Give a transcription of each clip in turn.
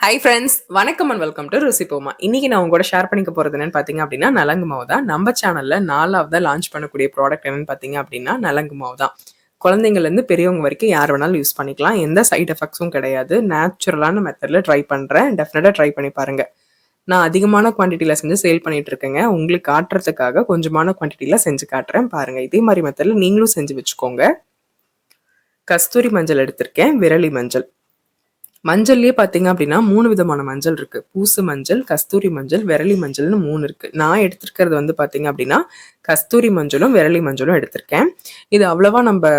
Hi friends, வணக்கம் and welcome to ருசிப்போமா. இன்னைக்கு நான் உங்க கூட ஷேர் பண்ணிக்க போறது என்னன்னு பார்த்தீங்க அப்படின்னா நலங்கு மாவு தான். நம்ம சேனல்ல 4வதா லான்ச் பண்ணக்கூடிய ப்ராடக்ட் என்னன்னு பார்த்தீங்க அப்படின்னா நலங்கு மாவு தான். குழந்தைங்கள்லேருந்து பெரியவங்க வரைக்கும் யார் வேணாலும் யூஸ் பண்ணிக்கலாம். எந்த சைட் எஃபெக்ட்ஸும் கிடையாது. நேச்சுரலான மெத்தடில் ட்ரை பண்ணுறேன். டெஃபினட்டாக ட்ரை பண்ணி பாருங்க. நான் அதிகமான குவான்டிட்டியில் செஞ்சு சேல் பண்ணிட்டு இருக்கேங்க. உங்களுக்கு காட்டுறதுக்காக கொஞ்சமான குவான்டிட்டியில் செஞ்சு காட்டுறேன் பாருங்க. இதே மாதிரி மெத்தடில் நீங்களும் செஞ்சு வச்சுக்கோங்க. கஸ்தூரி மஞ்சள் எடுத்திருக்கேன், விரலி மஞ்சள். மஞ்சள்லயே பார்த்தீங்க அப்படின்னா 3 விதமான மஞ்சள் இருக்கு. பூசு மஞ்சள், கஸ்தூரி மஞ்சள், விரலி மஞ்சள்னு 3 இருக்கு. நான் எடுத்திருக்கிறது வந்து பார்த்தீங்க அப்படின்னா கஸ்தூரி மஞ்சளும் விரலி மஞ்சளும் எடுத்திருக்கேன். இது அவ்வளவா நம்ம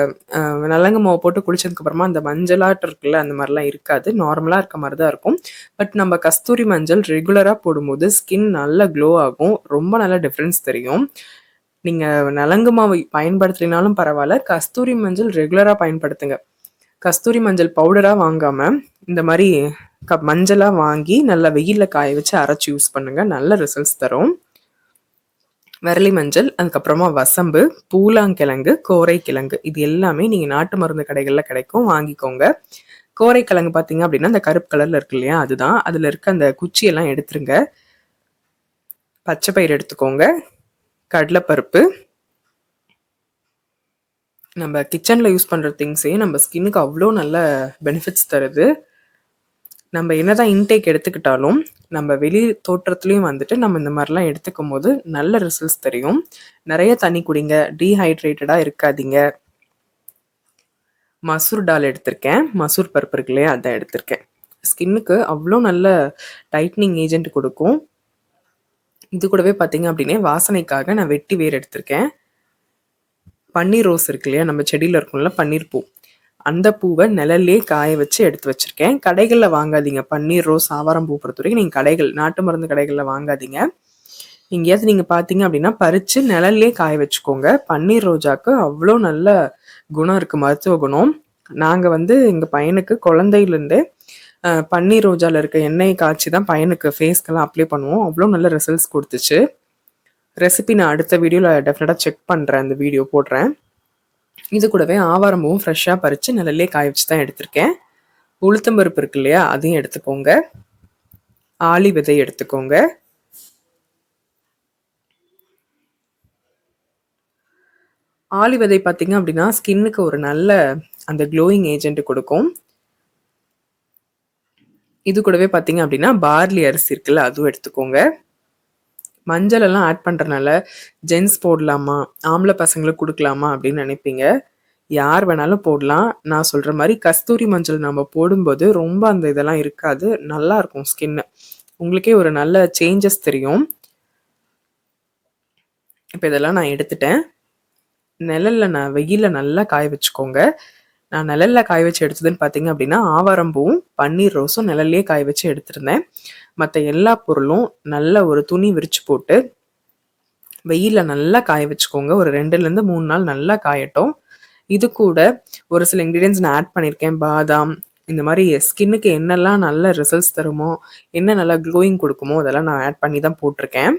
நலங்கு மாவு போட்டு குளிச்சதுக்கு அப்புறமா அந்த மஞ்சளாட்டு இருக்குல்ல, அந்த மாதிரிலாம் இருக்காது. நார்மலா இருக்க மாதிரி தான் இருக்கும். பட் நம்ம கஸ்தூரி மஞ்சள் ரெகுலரா போடும்போது ஸ்கின் நல்லா க்ளோ ஆகும். ரொம்ப நல்ல டிஃப்ரென்ஸ் தெரியும். நீங்க நலங்கு மாவு பயன்படுத்தினாலும் பரவாயில்ல, கஸ்தூரி மஞ்சள் ரெகுலரா பயன்படுத்துங்க. கஸ்தூரி மஞ்சள் பவுடரா வாங்காம இந்த மாதிரி மஞ்சளா வாங்கி நல்லா வெயில்ல காய வச்சு அரைச்சி யூஸ் பண்ணுங்க. நல்ல ரிசல்ட்ஸ் தரும். விரலி மஞ்சள், அதுக்கப்புறமா வசம்பு, பூலாங்கிழங்கு, கோரைக்கிழங்கு, இது எல்லாமே நீங்க நாட்டு மருந்து கடைகள்ல கிடைக்கும், வாங்கிக்கோங்க. கோரைக்கிழங்கு பார்த்தீங்க அப்படின்னா அந்த கருப்பு கலர்ல இருக்கு இல்லையா, அதுதான். அதுல இருக்க அந்த குச்சியெல்லாம் எடுத்துருங்க. பச்சை பயிர் எடுத்துக்கோங்க. கடலைப்பருப்பு, நம்ம கிச்சனில் யூஸ் பண்ணுற திங்ஸே நம்ம ஸ்கின்னுக்கு அவ்வளோ நல்ல பெனிஃபிட்ஸ் தருது. நம்ம என்னதான் இன்டேக் எடுத்துக்கிட்டாலும் நம்ம வெளி தோற்றத்துலையும் வந்துட்டு நம்ம இந்த மாதிரிலாம் எடுத்துக்கும் போது நல்ல ரிசல்ட்ஸ் தெரியும். நிறைய தண்ணி குடிங்க, டீஹைட்ரேட்டடாக இருக்காதீங்க. மசூர் டால் எடுத்திருக்கேன், மசூர் பருப்பு இருக்கு இல்லையா, அதான் எடுத்திருக்கேன். ஸ்கின்னுக்கு அவ்வளோ நல்ல டைட்னிங் ஏஜென்ட் கொடுக்கும். இது கூடவே பார்த்தீங்க அப்படின்னா வாசனைக்காக நான் வெட்டி வேர் எடுத்திருக்கேன். பன்னீர் ரோஸ் இருக்கு இல்லையா, நம்ம செடியில் இருக்கும்ல பன்னீர் பூ, அந்த பூவை நிழல்லே காய வச்சு எடுத்து வச்சுருக்கேன். கடைகளில் வாங்காதீங்க. பன்னீர் ரோஸ், ஆவாரம் பூ பொறுத்த வரைக்கும் நீங்கள் கடைகள், நாட்டு மருந்து கடைகளில் வாங்காதீங்க. எங்கேயாவது நீங்கள் பார்த்தீங்க அப்படின்னா பறித்து நிழல்லே காய வச்சுக்கோங்க. பன்னீர் ரோஜாவுக்கு அவ்வளோ நல்ல குணம் இருக்குது, மருத்துவ குணம். நாங்கள் வந்து எங்கள் பையனுக்கு குழந்தையிலேருந்தே பன்னீர் ரோஜாவில் இருக்க எண்ணெயை காய்ச்சி தான் பையனுக்கு ஃபேஸ்க்கெல்லாம் அப்ளை பண்ணுவோம். அவ்வளோ நல்ல ரிசல்ட்ஸ் கொடுத்துச்சு. ரெசிபி நான் அடுத்த வீடியோவில் டெஃபினட்டாக செக் பண்ணுறேன், அந்த வீடியோ போடுறேன். இது கூடவே ஆவாரம்பூவும் ஃப்ரெஷ்ஷாக பறித்து நிழல்லே காய வச்சு தான் எடுத்திருக்கேன். உளுத்தம்பருப்பு இருக்கு இல்லையா, அதையும் எடுத்துக்கோங்க. ஆளி விதை எடுத்துக்கோங்க. ஆளி விதை பார்த்தீங்க அப்படின்னா ஸ்கின்னுக்கு ஒரு நல்ல அந்த க்ளோயிங் ஏஜென்ட் கொடுக்கும். இது கூடவே பார்த்தீங்க அப்படின்னா பார்லி அரிசி இருக்குல்ல, அதுவும் எடுத்துக்கோங்க. மஞ்சள் எல்லாம் ஆட் பண்ணுறனால ஜென்ஸ் போடலாமா, ஆம்பளை பசங்களுக்கு கொடுக்கலாமா அப்படின்னு நினைப்பீங்க. யார் வேணாலும் போடலாம். நான் சொல்கிற மாதிரி கஸ்தூரி மஞ்சள் நம்ம போடும்போது ரொம்ப அந்த இதெல்லாம் இருக்காது, நல்லா இருக்கும் ஸ்கின்னு. உங்களுக்கே ஒரு நல்ல சேஞ்சஸ் தெரியும். இப்போ இதெல்லாம் நான் எடுத்துட்டேன். நிழலில் நான் வெயிலில் நல்லா காய வச்சுக்கோங்க. நான் நிழலில் காய வச்சு எடுத்ததுன்னு பார்த்தீங்க அப்படின்னா ஆவாரம்பூவும் பன்னீர் ரோஸும் நிழல்லையே காய வச்சு எடுத்திருந்தேன். மற்ற எல்லா பொருளும் நல்ல ஒரு துணி விரிச்சு போட்டு வெயிலில் நல்லா காய வச்சுக்கோங்க. ஒரு 2லேருந்து 3 நாள் நல்லா காயட்டும். இது கூட ஒரு சில இன்க்ரீடியன்ஸ் நான் ஆட் பண்ணியிருக்கேன். பாதாம், இந்த மாதிரி ஸ்கின்னுக்கு என்னெல்லாம் நல்ல ரிசல்ட்ஸ் தருமோ, என்ன நல்லா க்ளோயிங் கொடுக்குமோ, அதெல்லாம் நான் ஆட் பண்ணி தான் போட்டிருக்கேன்.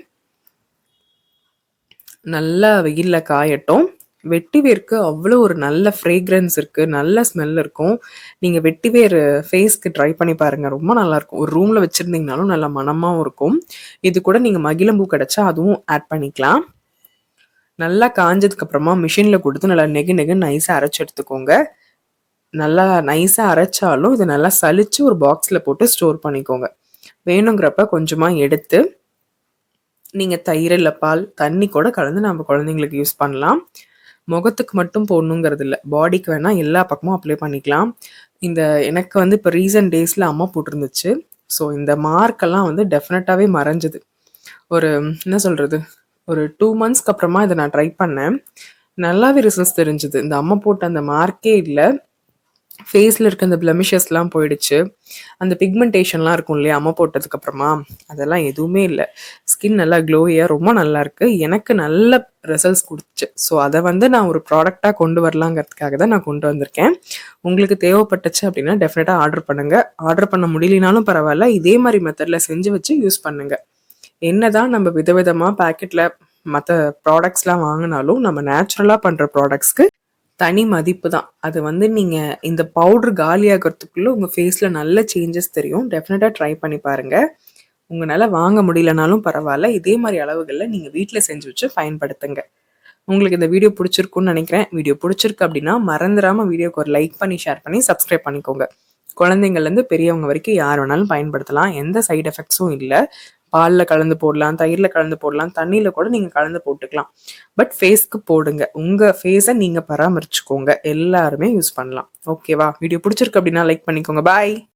நல்லா வெயிலில் காயட்டும். வெட்டிவேருக்கு அவ்வளோ ஒரு நல்ல ஃப்ரேக்ரன்ஸ் இருக்குது, நல்ல ஸ்மெல் இருக்கும். நீங்கள் வெட்டிவேர் ஃபேஸ்க்கு ட்ரை பண்ணி பாருங்கள், ரொம்ப நல்லாயிருக்கும். ஒரு ரூமில் வச்சுருந்தீங்கனாலும் நல்லா மணமாகவும் இருக்கும். இது கூட நீங்கள் மகிழம்பூ கிடச்சா அதுவும் ஆட் பண்ணிக்கலாம். நல்லா காஞ்சதுக்கப்புறமா மிஷினில் கொடுத்து நல்லா நெகு நைஸாக அரைச்சி எடுத்துக்கோங்க. நல்லா நைஸாக அரைச்சாலும் இதை நல்லா சலித்து ஒரு பாக்ஸில் போட்டு ஸ்டோர் பண்ணிக்கோங்க. வேணுங்கிறப்ப கொஞ்சமாக எடுத்து நீங்கள் தயிர் இல்லை பால், தண்ணி கூட கலந்து நம்ம குழந்தைங்களுக்கு யூஸ் பண்ணலாம். முகத்துக்கு மட்டும் போடணுங்கிறது இல்லை, பாடிக்கு வேணால் எல்லா பக்கமும் அப்ளை பண்ணிக்கலாம். எனக்கு வந்து இப்போ ரீசன்ட் டேஸில் அம்மா போட்டிருந்துச்சு. ஸோ இந்த மார்க்கெல்லாம் வந்து டெஃபினட்டாகவே மறைஞ்சுது. ஒரு என்ன சொல்கிறது, ஒரு 2 மந்த்ஸ்க்கு அப்புறமா இதை நான் ட்ரை பண்ணேன். நல்லாவே ரிசல்ட்ஸ் தெரிஞ்சுது. இந்த அம்மா போட்ட அந்த மார்க்கே இல்லை. ஃபேஸில் இருக்க அந்த பிளமிஷஸ்லாம் போயிடுச்சு. அந்த பிக்மெண்டேஷன்லாம் இருக்கும் இல்லையா அம்மா போட்டதுக்கப்புறமா, அதெல்லாம் எதுவுமே இல்லை. ஸ்கின் நல்லா க்ளோயாக ரொம்ப நல்லாயிருக்கு. எனக்கு நல்ல ரிசல்ட்ஸ் கொடுத்துச்சு. ஸோ அதை வந்து நான் ஒரு ப்ராடக்டாக கொண்டு வரலாங்கிறதுக்காக தான் நான் கொண்டு வந்திருக்கேன். உங்களுக்கு தேவைப்பட்டுச்சு அப்படின்னா டெஃபினட்டாக ஆர்டர் பண்ணுங்கள். ஆர்டர் பண்ண முடியலனாலும் பரவாயில்ல, இதே மாதிரி மெத்தடில் செஞ்சு வச்சு யூஸ் பண்ணுங்கள். என்னதான் நம்ம விதவிதமாக பேக்கெட்டில் மற்ற ப்ராடக்ட்ஸ்லாம் வாங்கினாலும் நம்ம நேச்சுரலாக பண்ணுற ப்ராடக்ட்ஸ்க்கு தனி மதிப்பு தான். அது வந்து நீங்க இந்த பவுடர் காலியாகறதுக்குள்ள உங்க ஃபேஸ்ல நல்ல சேஞ்சஸ் தெரியும். டெஃபினட்டா ட்ரை பண்ணி பாருங்க. உங்கனால வாங்க முடியலனாலும் பரவால்ல. இதே மாரி அளவுகள்ல நீங்க வீட்ல செஞ்சு வச்சு பயன்படுத்துங்க. உங்களுக்கு இந்த வீடியோ பிடிச்சிருக்கும்னு நினைக்கிறேன். வீடியோ பிடிச்சிருக்கு அப்படின்னா, மறந்துராம வீடியோக்கு ஒரு லைக் பண்ணி, ஷேர் பண்ணி, சப்ஸ்கிரைப் பண்ணிக்கோங்க. குழந்தைங்கள்லேருந்து பெரியவங்க வரைக்கும் யார் வேணாலும் பயன்படுத்தலாம். எந்த சைட் எஃபெக்ட்ஸும் இல்ல. பால்ல கலந்து போடலாம், தயிர்ல கலந்து போடலாம், தண்ணீல கூட நீங்க கலந்து போட்டுக்கலாம். பட் ஃபேஸ்க்கு போடுங்க. உங்க ஃபேஸ நீங்க பராமரிச்சுக்கோங்க. எல்லாருமே யூஸ் பண்ணலாம். ஓகேவா? வீடியோ பிடிச்சிருக்கு அப்படின்னா லைக் பண்ணிக்கோங்க. பாய்.